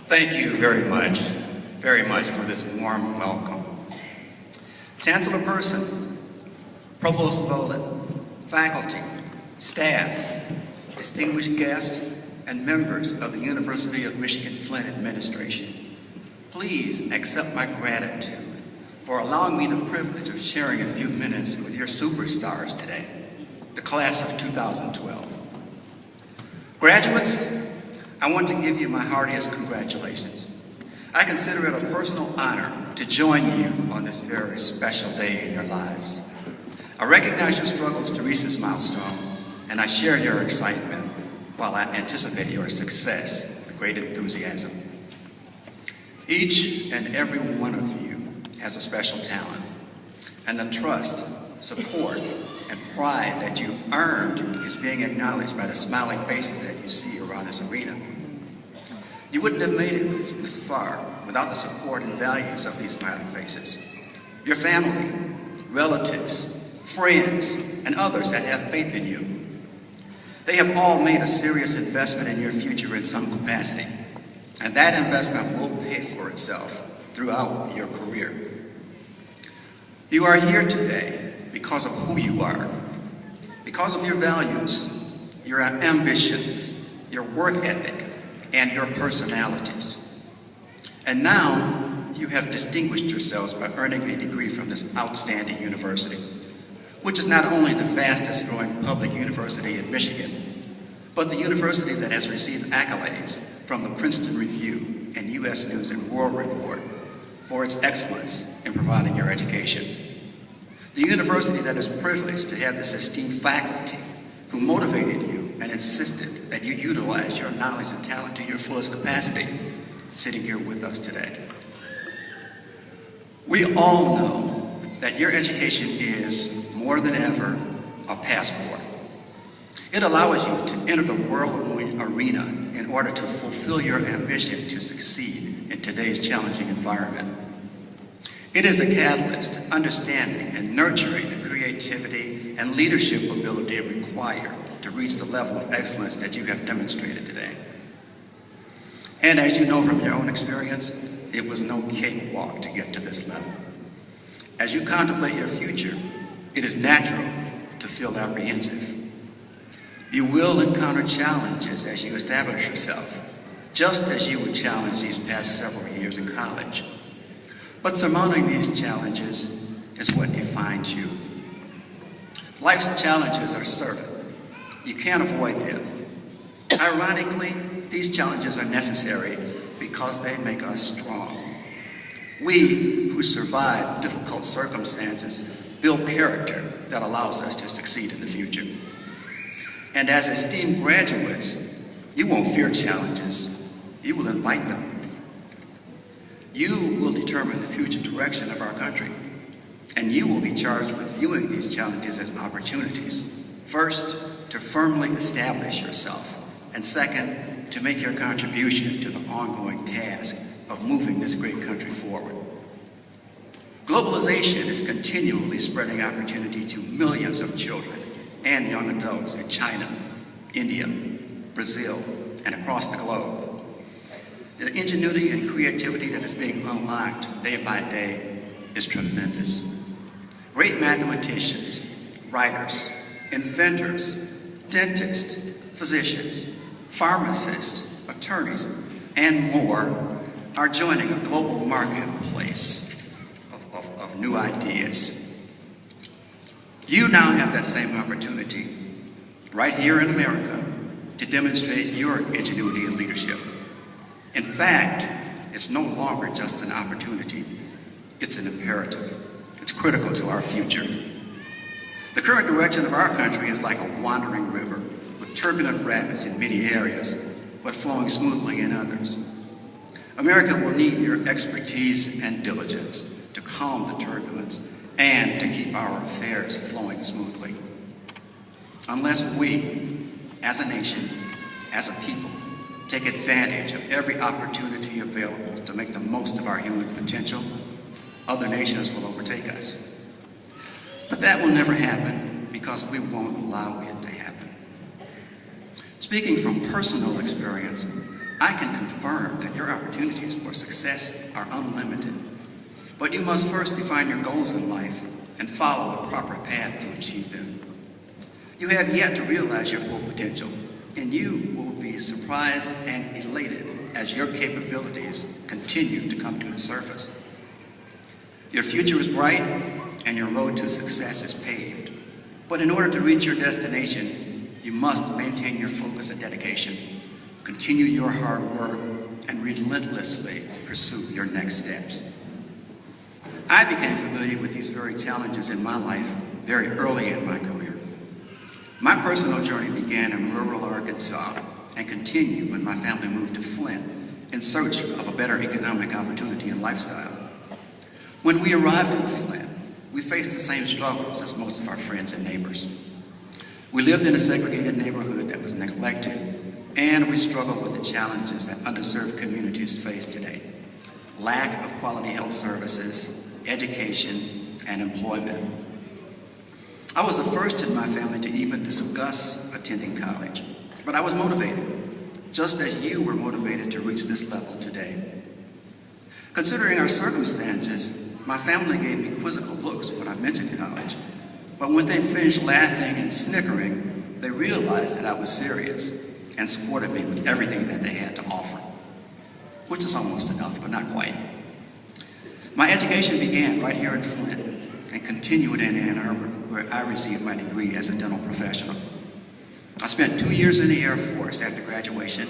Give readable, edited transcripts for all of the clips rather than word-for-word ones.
Thank you very much for this warm welcome. Chancellor Person, Provost Volan, faculty, staff, distinguished guests, and members of the University of Michigan Flint administration, please accept my gratitude for allowing me the privilege of sharing a few minutes with your superstars today, the class of 2012. Graduates, I want to give you my heartiest congratulations. I consider it a personal honor to join you on this very special day in your lives. I recognize your struggles to reach this milestone, and I share your excitement while I anticipate your success with great enthusiasm. Each and every one of you has a special talent, and the trust, support, and pride that you earned is being acknowledged by the smiling faces that you see around this arena. You wouldn't have made it this far without the support and values of these smiling faces. Your family, relatives, friends, and others that have faith in you. They have all made a serious investment in your future in some capacity, and that investment will pay for itself throughout your career. You are here today because of who you are, because of your values, your ambitions, your work ethic, and your personalities. And now you have distinguished yourselves by earning a degree from this outstanding university, which is not only the fastest growing public university in Michigan, but the university that has received accolades from the Princeton Review and U.S. News and World Report for its excellence in providing your education. The university that is privileged to have this esteemed faculty who motivated you and insisted that you utilize your knowledge and talent to your fullest capacity, sitting here with us today. We all know that your education is, more than ever, a passport. It allows you to enter the world arena in order to fulfill your ambition to succeed in today's challenging environment. It is a catalyst to understanding and nurturing the creativity and leadership ability required to reach the level of excellence that you have demonstrated today. And as you know from your own experience, it was no cakewalk to get to this level. As you contemplate your future, it is natural to feel apprehensive. You will encounter challenges as you establish yourself, just as you would challenge these past several years in college. But surmounting these challenges is what defines you. Life's challenges are certain. You can't avoid them. Ironically, these challenges are necessary because they make us strong. We who survive difficult circumstances build character that allows us to succeed in the future. And as esteemed graduates, you won't fear challenges, you will invite them. You will determine the future direction of our country, and you will be charged with viewing these challenges as opportunities. First, to firmly establish yourself, and second, to make your contribution to the ongoing task of moving this great country forward. Globalization is continually spreading opportunity to millions of children and young adults in China, India, Brazil, and across the globe. The ingenuity and creativity that is being unlocked day by day is tremendous. Great mathematicians, writers, inventors, dentists, physicians, pharmacists, attorneys, and more are joining a global marketplace of new ideas. You now have that same opportunity right here in America to demonstrate your ingenuity and leadership. In fact, it's no longer just an opportunity, it's an imperative. It's critical to our future. The current direction of our country is like a wandering river with turbulent rapids in many areas, but flowing smoothly in others. America will need your expertise and diligence to calm the turbulence and to keep our affairs flowing smoothly. Unless we, as a nation, as a people, take advantage of every opportunity available to make the most of our human potential, other nations will overtake us. But that will never happen because we won't allow it to happen. Speaking from personal experience, I can confirm that your opportunities for success are unlimited. But you must first define your goals in life and follow a proper path to achieve them. You have yet to realize your full potential, and you will be surprised and elated as your capabilities continue to come to the surface. Your future is bright, and your road to success is paved. But in order to reach your destination, you must maintain your focus and dedication, continue your hard work, and relentlessly pursue your next steps. I became familiar with these very challenges in my life very early in my career. My personal journey began in rural Arkansas and continued when my family moved to Flint in search of a better economic opportunity and lifestyle. When we arrived in Flint, we faced the same struggles as most of our friends and neighbors. We lived in a segregated neighborhood that was neglected, and we struggled with the challenges that underserved communities face today: lack of quality health services, education, and employment. I was the first in my family to even discuss attending college, but I was motivated, just as you were motivated to reach this level today. Considering our circumstances, my family gave me quizzical looks when I mentioned college, but when they finished laughing and snickering, they realized that I was serious and supported me with everything that they had to offer, which is almost enough, but not quite. My education began right here in Flint and continued in Ann Arbor, where I received my degree as a dental professional. I spent 2 years in the Air Force after graduation,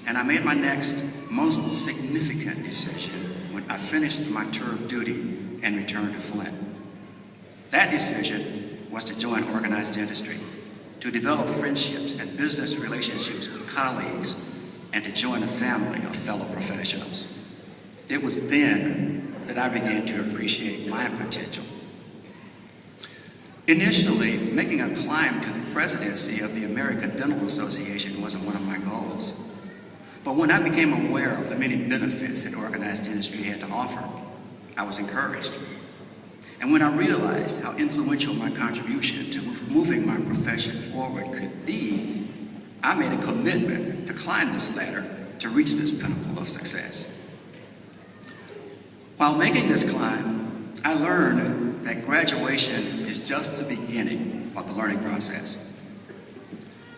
and I made my next, most significant decision when I finished my tour of duty and returned to Flint. That decision was to join organized dentistry, to develop friendships and business relationships with colleagues, and to join a family of fellow professionals. It was then that I began to appreciate my potential. Initially, making a climb to the presidency of the American Dental Association wasn't one of my goals. But when I became aware of the many benefits that organized dentistry had to offer, I was encouraged. And when I realized how influential my contribution to moving my profession forward could be, I made a commitment to climb this ladder to reach this pinnacle of success. While making this climb, I learned that graduation is just the beginning of the learning process.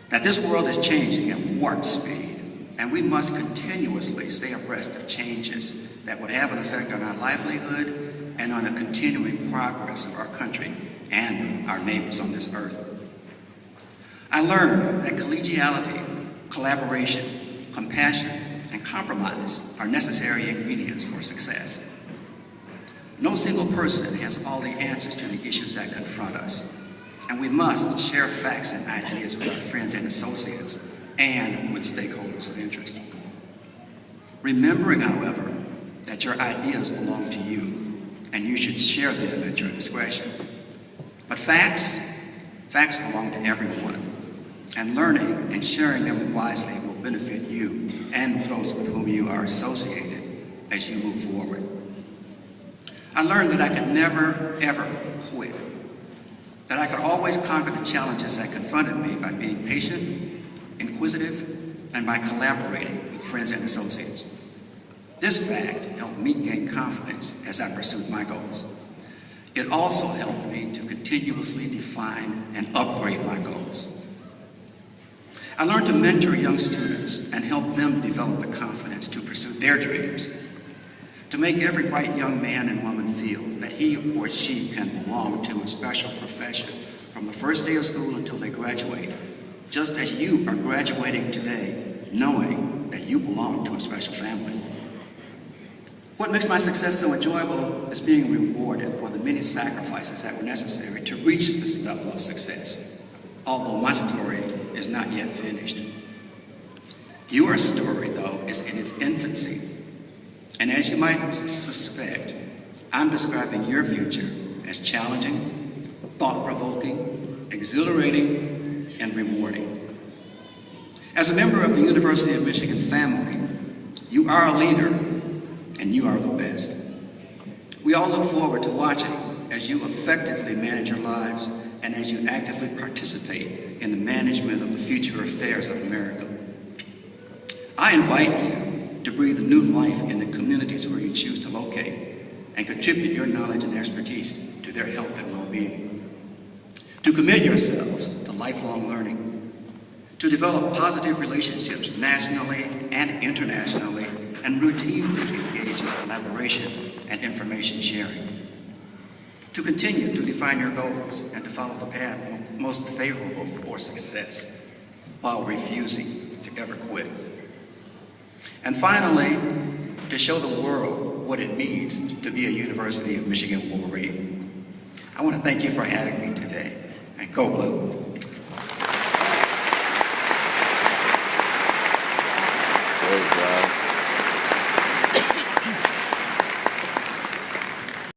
That this world is changing at warp speed, and we must continuously stay abreast of changes that would have an effect on our livelihood and on the continuing progress of our country and our neighbors on this earth. I learned that collegiality, collaboration, compassion, and compromise are necessary ingredients for success. No single person has all the answers to the issues that confront us, and we must share facts and ideas with our friends and associates and with stakeholders of interest. Remembering, however, that your ideas belong to you, and you should share them at your discretion. But facts belong to everyone, and learning and sharing them wisely will benefit you and those with whom you are associated as you move forward. I learned that I could never, ever quit, that I could always conquer the challenges that confronted me by being patient, inquisitive, and by collaborating with friends and associates. This fact helped me gain confidence as I pursued my goals. It also helped me to continuously define and upgrade my goals. I learned to mentor young students and help them develop the confidence to pursue their dreams, to make every bright young man and woman feel that he or she can belong to a special profession from the first day of school until they graduate, just as you are graduating today, knowing that you belong to a special family. What makes my success so enjoyable is being rewarded for the many sacrifices that were necessary to reach this level of success, although my story is not yet finished. Your story, though, is in its infancy. And as you might suspect, I'm describing your future as challenging, thought-provoking, exhilarating, and rewarding. As a member of the University of Michigan family, you are a leader, and you are the best. We all look forward to watching as you effectively manage your lives and as you actively participate in the management of the future affairs of America. I invite you to breathe a new life in the communities where you choose to locate and contribute your knowledge and expertise to their health and well-being. To commit yourselves to lifelong learning, to develop positive relationships nationally and internationally, and routinely engage in collaboration and information sharing. To continue to define your goals and to follow the path most favorable for success while refusing to ever quit. And finally, to show the world what it means to be a University of Michigan Wolverine. I want to thank you for having me today, and go blue.